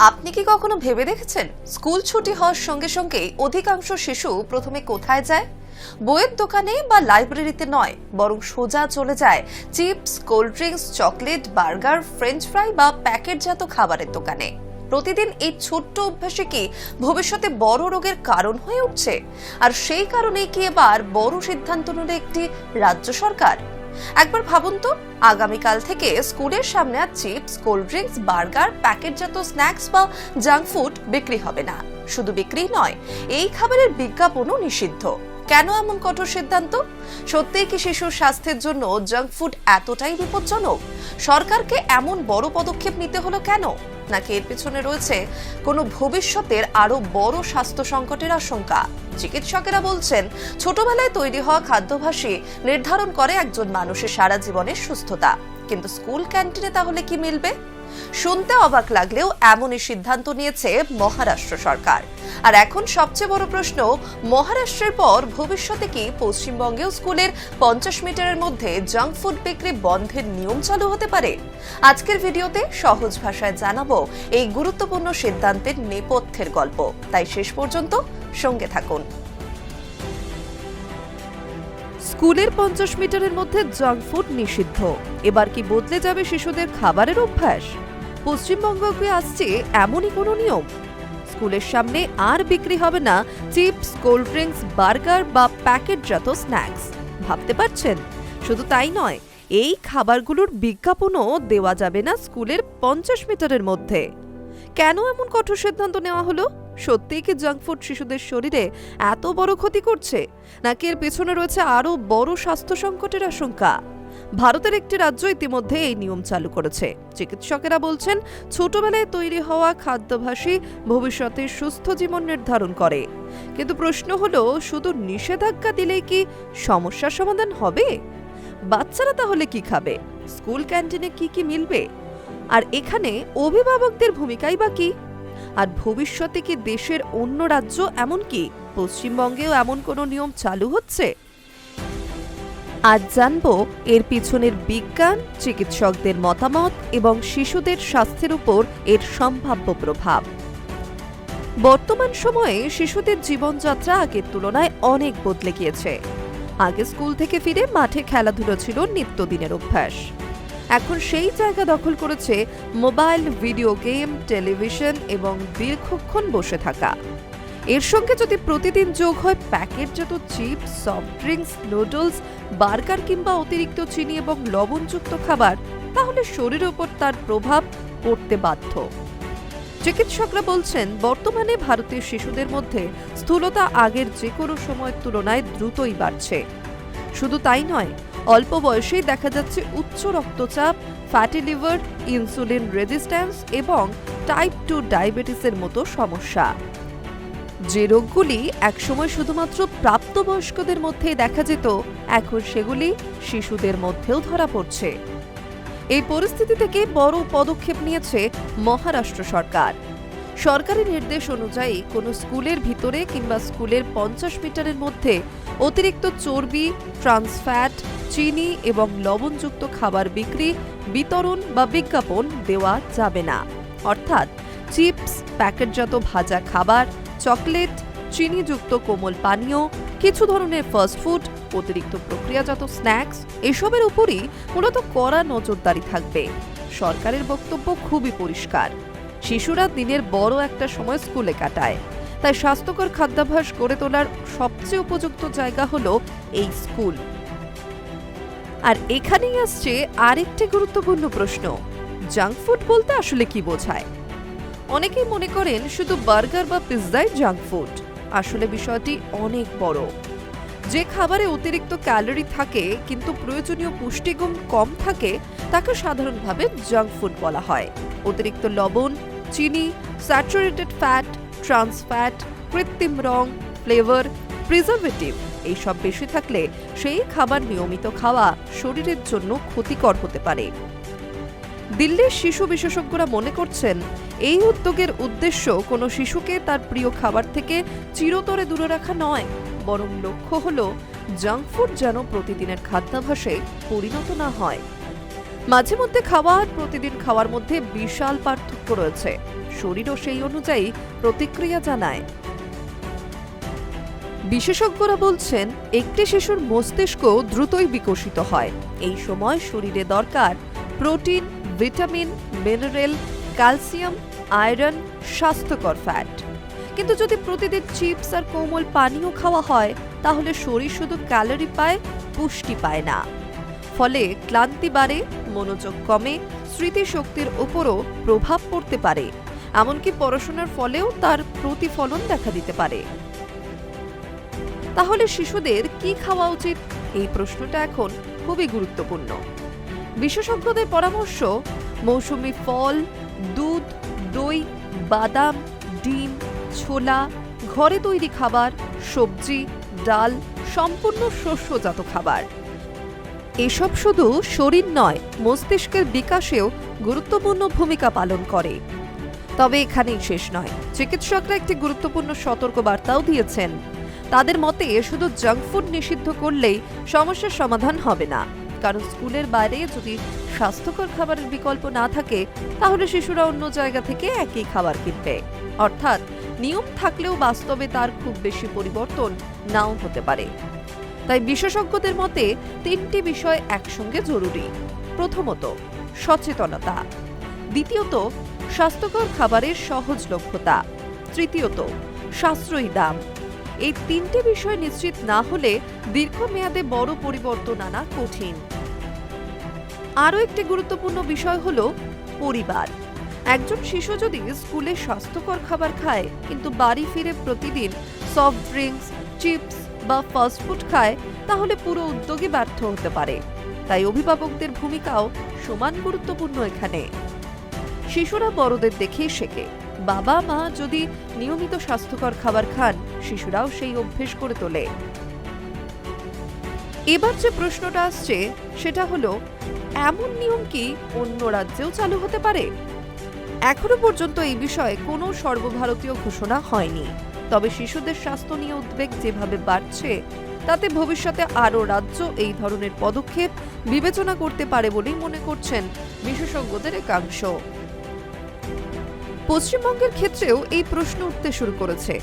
আপনি কি কখনো ভেবে দেখেছেন স্কুল ছুটি হওয়ার সঙ্গে সঙ্গেই অধিকাংশ শিশু প্রথমে কোথায় যায়? বইয়ের দোকানে বা লাইব্রেরিতে নয়, বরং সোজা চলে যায় chips, cold drinks, chocolate, burger, French fry বা প্যাকেটজাত খাবারের দোকানে। প্রতিদিন এই ছোট্ট অভ্যাসে কি ভবিষ্যতে বড় রোগের কারণ হয়ে উঠছে? আর সেই কারণেই কি এবার বড় সিদ্ধান্ত নিল একটি রাজ্য সরকার? একবার ভাবুন তো, আগামীকাল থেকে স্কুলের সামনে আর চিপস, কোল্ড ড্রিঙ্কস, বার্গার, প্যাকেটজাত স্ন্যাক্স বা জাঙ্ক ফুড বিক্রি হবে না। শুধু বিক্রি নয়, এই খাবারের বিজ্ঞাপনও নিষিদ্ধ। কেন এমন কঠোর সিদ্ধান্ত? সত্যিই কি শিশুর স্বাস্থ্যের জন্য জাঙ্ক ফুড এতটাই বিপজ্জনক? সরকারকে এমন বড় পদক্ষেপ নিতে হলো কেন? নাকি এর পেছনে রয়েছে কোনো ভবিষ্যতের আরো বড় স্বাস্থ্য সংকটের আশঙ্কা? চিকিৎসকেরা বলছেন, ছোটবেলায় তৈরি হওয়া খাদ্যাভ্যাসই নির্ধারণ করে একজন মানুষের সারা জীবনের সুস্থতা। কিন্তু স্কুল ক্যান্টিনে তাহলে কি মিলবে? শুনতে অবাক লাগলেও এমনই সিদ্ধান্ত নিয়েছে মহারাষ্ট্র সরকার। আর এখন সবচেয়ে বড় প্রশ্ন, মহারাষ্ট্রের পর ভবিষ্যতে কি পশ্চিমবঙ্গেও স্কুলের 50 মিটারের মধ্যে জাঙ্ক ফুড বিক্রি বন্ধের নিয়ম চালু হতে পারে? আজকের ভিডিওতে সহজ ভাষায় জানাবো এই গুরুত্বপূর্ণ সিদ্ধান্তের নেপথ্যের গল্প, তাই শেষ পর্যন্ত সঙ্গে থাকুন। স্কুলের 50 মিটারের মধ্যে জাঙ্ক ফুড নিষিদ্ধ। এবার কি বদলে যাবে শিশুদের খাবারের অভ্যাস? পশ্চিমবঙ্গকে আসছে এমনই কোনো নিয়ম? স্কুলের সামনে আর বিক্রি হবে না চিপস, কোল্ড ড্রিঙ্কস, বার্গার বা প্যাকেটজাত স্ন্যাক্স। ভাবতে পারছেন? শুধু তাই নয়, এই খাবারগুলোর বিজ্ঞাপনও দেওয়া যাবে না স্কুলের 50 মিটারের মধ্যে। কেন এমন কঠোর সিদ্ধান্ত নেওয়া হলো? সত্যিই কি জাঙ্ক ফুড শিশুদের শরীরে এত বড় ক্ষতি করছে, নাকি এর পেছনে রয়েছে আরো বড় স্বাস্থ্য সংকটের আশঙ্কা? ভারতের একটি রাজ্য ইতিমধ্যে এই নিয়ম চালু করেছে। চিকিৎসকেরা বলছেন, ছোটবেলায় তৈরি হওয়া খাদ্যাভ্যাসই ভবিষ্যতে সুস্থ জীবন নির্ধারণ করে। কিন্তু প্রশ্ন হলো, শুধু নিষেধাজ্ঞা দিলেই কি সমস্যার সমাধান হবে? বাচ্চারা তাহলে কি খাবে? স্কুল ক্যান্টিনে কি কি মিলবে? আর এখানে অভিভাবকদের ভূমিকাই বা কি? আর ভবিষ্যতে কি দেশের অন্য রাজ্য, এমনকি পশ্চিমবঙ্গেও এমন কোনো নিয়ম চালু হচ্ছে? আজ জানবো এর পিছনের বিজ্ঞান, চিকিৎসকদের মতামত এবং শিশুদের স্বাস্থ্যের উপর এর সম্ভাব্য প্রভাব। বর্তমান সময়ে শিশুদের জীবনযাত্রা আগের তুলনায় অনেক বদলে গিয়েছে। আগে স্কুল থেকে ফিরে মাঠে খেলাধুলো ছিল নিত্যদিনের অভ্যাস। এখন সেই জায়গা দখল করেছে মোবাইল, ভিডিও গেম, টেলিভিশন এবং দীর্ঘক্ষণ বসে থাকা। এর সঙ্গে যদি প্রতিদিন যোগ হয় প্যাকেটজাত chips, soft drinks, noodles, burger কিংবা অতিরিক্ত চিনি এবং লবণযুক্ত খাবার, তাহলে শরীরের উপর তার প্রভাব পড়তে বাধ্য। চিকিৎসকরা বলছেন, বর্তমানে ভারতীয় শিশুদের মধ্যে স্থূলতা আগের যে কোনো সময়ের তুলনায় দ্রুতই বাড়ছে। শুধু তাই নয়, অল্প বয়সেই দেখা যাচ্ছে উচ্চ রক্তচাপ, ফ্যাটি লিভার, ইনসুলিন রেজিস্ট্যান্স এবং টাইপ 2 ডায়াবেটিসের মতো সমস্যা। যে রোগগুলি একসময় শুধুমাত্র প্রাপ্তবয়স্কদের মধ্যেই দেখা যেত, এখন সেগুলি শিশুদের মধ্যেও ধরা পড়ছে। এই পরিস্থিতি থেকে বড় পদক্ষেপ নিয়েছে মহারাষ্ট্র সরকার। সরকারি নির্দেশ অনুযায়ী কোনো স্কুলের ভিতরে কিংবা স্কুলের 50 মিটারের মধ্যে অতিরিক্ত চর্বি, ট্রান্স ফ্যাট, চিনি এবং লবণযুক্ত খাবার বিক্রি, বিতরণ বা বিজ্ঞাপন দেওয়া যাবে না। অর্থাৎ চিপস, প্যাকেটজাত ভাজা খাবার, চকলেট, চিনিযুক্ত কোমল পানীয়, কিছু ধরনের ফাস্ট ফুড, অতিরিক্ত প্রক্রিয়াজাত স্ন্যাক্স, এসবের উপরই মূলত কড়া নজরদারি থাকবে। সরকারের বক্তব্য খুবই পরিষ্কার, শিশুরা দিনের বড় একটা সময় স্কুলে কাটায়, তাই স্বাস্থ্যকর খাদ্যাভ্যাস গড়ে তোলার সবচেয়ে উপযুক্ত জায়গা হলো এই স্কুল। আর এখানেই আসছে আরেকটি গুরুত্বপূর্ণ প্রশ্ন, জাঙ্ক ফুড বলতে আসলে কি বোঝায়? অনেকেই মনে করেন শুধু বার্গার বা পিৎজাই জাঙ্ক ফুড। আসলে বিষয়টি অনেক বড়। যে খাবারে অতিরিক্ত ক্যালোরি থাকে কিন্তু প্রয়োজনীয় পুষ্টিগুণ কম থাকে, তাকে সাধারণভাবে জাঙ্ক ফুড বলা হয়। অতিরিক্ত লবণ, চিনি, স্যাচুরেটেড ফ্যাট, ট্রান্স ফ্যাট, কৃত্রিম রং, ফ্লেভার, প্রিজারভেটিভ এইসব বেশি থাকলে সেই খাবার নিয়মিত খাওয়া শরীরের জন্য ক্ষতিকর হতে পারে। দিল্লির শিশু বিশেষজ্ঞরা মনে করছেন, এই উদ্যোগের উদ্দেশ্য কোনো শিশুকে তার প্রিয় খাবার থেকে চিরতরে দূরে রাখা নয়, বরং লক্ষ্য হলো জাঙ্ক ফুড যেন প্রতিদিনের খাদ্যাভ্যাসে পরিণত না হয়। মাঝে মধ্যে খাওয়া আর প্রতিদিন খাওয়ার মধ্যে বিশাল পার্থক্য রয়েছে। শরীরও সেই অনুযায়ী প্রতিক্রিয়া জানায়। বিশেষজ্ঞরা বলছেন, একটি শিশুর মস্তিষ্ক দ্রুতই বিকশিত হয়। এই সময় শরীরে দরকার protein, vitamin, mineral, calcium, iron, স্বাস্থ্যকর ফ্যাট। কিন্তু যদি প্রতিদিন চিপস আর কোমল পানীয় খাওয়া হয়, তাহলে শরীর শুধু ক্যালোরি পায়, পুষ্টি পায় না। ফলে ক্লান্তি বাড়ে, মনোযোগ কমে, স্মৃতিশক্তির উপরও প্রভাব পড়তে পারে। এমনকি পড়াশোনার ফলেও তার প্রতিফলন দেখা দিতে পারে। তাহলে শিশুদের কি খাওয়া উচিত? এই প্রশ্নটা এখন খুবই গুরুত্বপূর্ণ। বিশেষজ্ঞদের পরামর্শ, মৌসুমী ফল, দুধ, দই, বাদাম, ডিম, ছোলা, ঘরে তৈরি খাবার, সবজি, ডাল, সম্পূর্ণ শস্যজাত খাবার। এসব শুধু শরীর নয়, মস্তিষ্কের বিকাশেও গুরুত্বপূর্ণ ভূমিকা পালন করে। তবে এখানেই শেষ নয়। চিকিৎসকরা একটি গুরুত্বপূর্ণ সতর্কবার্তাও দিয়েছেন। তাদের মতে, শুধু জাঙ্ক ফুড নিষিদ্ধ করলেই সমস্যার সমাধান হবে না। কারণ স্কুলের বাইরে যদি স্বাস্থ্যকর খাবারের বিকল্প না থাকে, তাহলে শিশুরা অন্য জায়গা থেকে একই খাবার কিনবে। অর্থাৎ নিয়ম থাকলেও বাস্তবে তার খুব বেশি পরিবর্তন নাও হতে পারে। তাই বিশেষজ্ঞদের মতে 3টি বিষয় একসঙ্গে জরুরি। প্রথমত, সচেতনতা। দ্বিতীয়ত, স্বাস্থ্যকর খাবারের সহজলভ্যতা। তৃতীয়ত, সাশ্রয়ী দাম। এই 3টি বিষয় নিশ্চিত না হলে দীর্ঘমেয়াদে বড় পরিবর্তন আনা কঠিন। আরও একটি গুরুত্বপূর্ণ বিষয় হলো পরিবার। একজন শিশু যদি স্কুলে স্বাস্থ্যকর খাবার খায় কিন্তু বাড়ি ফিরে প্রতিদিন সফট ড্রিঙ্কস, চিপস বা ফাস্টফুড খায়, তাহলে পুরো উদ্যোগই ব্যর্থ হতে পারে। তাই অভিভাবকদের ভূমিকাও সমান গুরুত্বপূর্ণ এখানে। শিশুরা বড়দের দেখেই শেখে। বাবা মা যদি নিয়মিত স্বাস্থ্যকর খাবার খান, শিশুরাও সেই অভ্যেস করে তোলে। এবার যে প্রশ্নটা আসছে সেটা হলো, এমন নিয়ম কি অন্য রাজ্যেও চালু হতে পারে? এখনো পর্যন্ত এই বিষয়ে কোনো সর্বভারতীয় ঘোষণা হয়নি। তবে শিশুদের স্বাস্থ্য নিয়ে উদ্বেগ যেভাবে বাড়ছে, তাতে ভবিষ্যতে আরও রাজ্য এই ধরনের পদক্ষেপ বিবেচনা করতে পারে বলেই মনে করছেন বিশেষজ্ঞদের একাংশ। পশ্চিমবঙ্গের ক্ষেত্রেও এই প্রশ্ন উঠতে শুরু করেছে।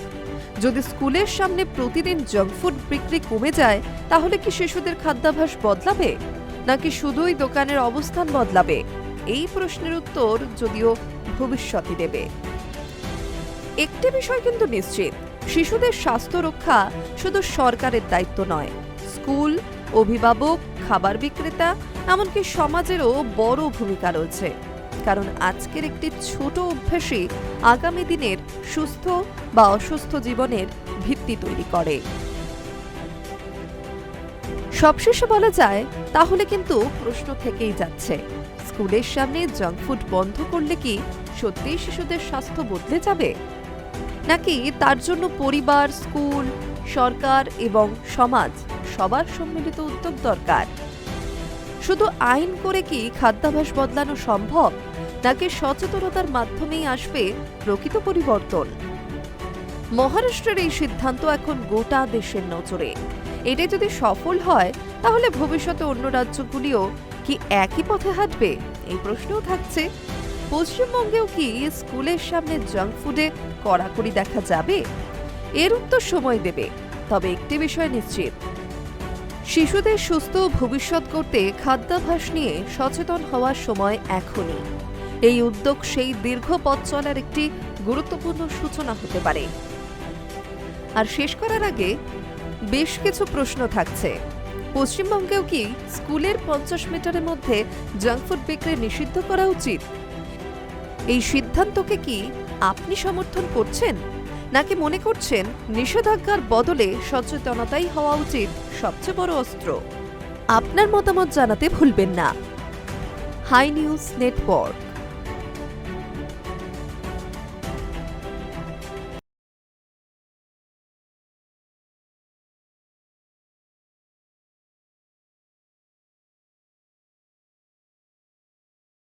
যদি স্কুলের সামনে প্রতিদিন জাঙ্ক ফুড বিক্রি কমে যায়, তাহলে কি শিশুদের খাদ্যাভ্যাস বদলাবে, নাকি শুধুই দোকানের অবস্থান বদলাবে? এই প্রশ্নের উত্তর যদিও ভবিষ্যৎই দেবে। একটি বিষয় কিন্তু নিশ্চিত, শিশুদের স্বাস্থ্য রক্ষা শুধু সরকারের দায়িত্ব নয়। স্কুল, অভিভাবক, খাবার বিক্রেতা, এমনকি সমাজেরও বড় ভূমিকা রয়েছে। কারণ আজকের একটি ছোট অভ্যাসই আগামী দিনের সুস্থ বা অসুস্থ জীবনের ভিত্তি তৈরি করে। সবশেষে বলা যায়, তাহলে কিন্তু প্রশ্ন থেকেই যাচ্ছে, স্কুলের সামনে জাঙ্ক ফুড বন্ধ করলে কি সত্যিই শিশুদের স্বাস্থ্য বদলে যাবে, নাকি তার জন্য পরিবার, স্কুল, সরকার এবং সমাজ সবার সম্মিলিত উদ্যোগ দরকার? শুধু আইন করে কি খাদ্যাভ্যাস বদলানো সম্ভব, নাকি সচেতনতার মাধ্যমেই আসবে প্রকৃত পরিবর্তন? মহারাষ্ট্রের এই সিদ্ধান্ত এখন গোটা দেশের নজরে। এটা যদি সফল হয়, তাহলে ভবিষ্যতে অন্য রাজ্যগুলিও কি একই পথে হাঁটবে? এই প্রশ্নও থাকছে। পশ্চিমবঙ্গেও কি স্কুলের সামনে জাঙ্ক ফুডে কড়াকড়ি দেখা যাবে? এর উত্তর সময় দেবে। তবে একটি বিষয় নিশ্চিত, শিশুদের সুস্থ ভবিষ্যৎ করতে খাদ্যাভ্যাস নিয়ে সচেতন হওয়ার সময় এখনই। এই উদ্যোগ সেই দীর্ঘ পথ চলার একটি গুরুত্বপূর্ণ সূচনা হতে পারে। আর শেষ করার আগে বেশ কিছু প্রশ্ন থাকছে। পশ্চিমবঙ্গেও কি স্কুলের 50 মিটারের মধ্যে জাঙ্ক ফুড বিক্রি নিষিদ্ধ করা উচিত? এই সিদ্ধান্তকে কি আপনি সমর্থন করছেন, নাকি মনে করছেন নিষেধাজ্ঞার বদলে সচেতনতাই হওয়া উচিত সবচেয়ে বড় অস্ত্র? আপনার মতামত জানাতে ভুলবেন না। Hi News network.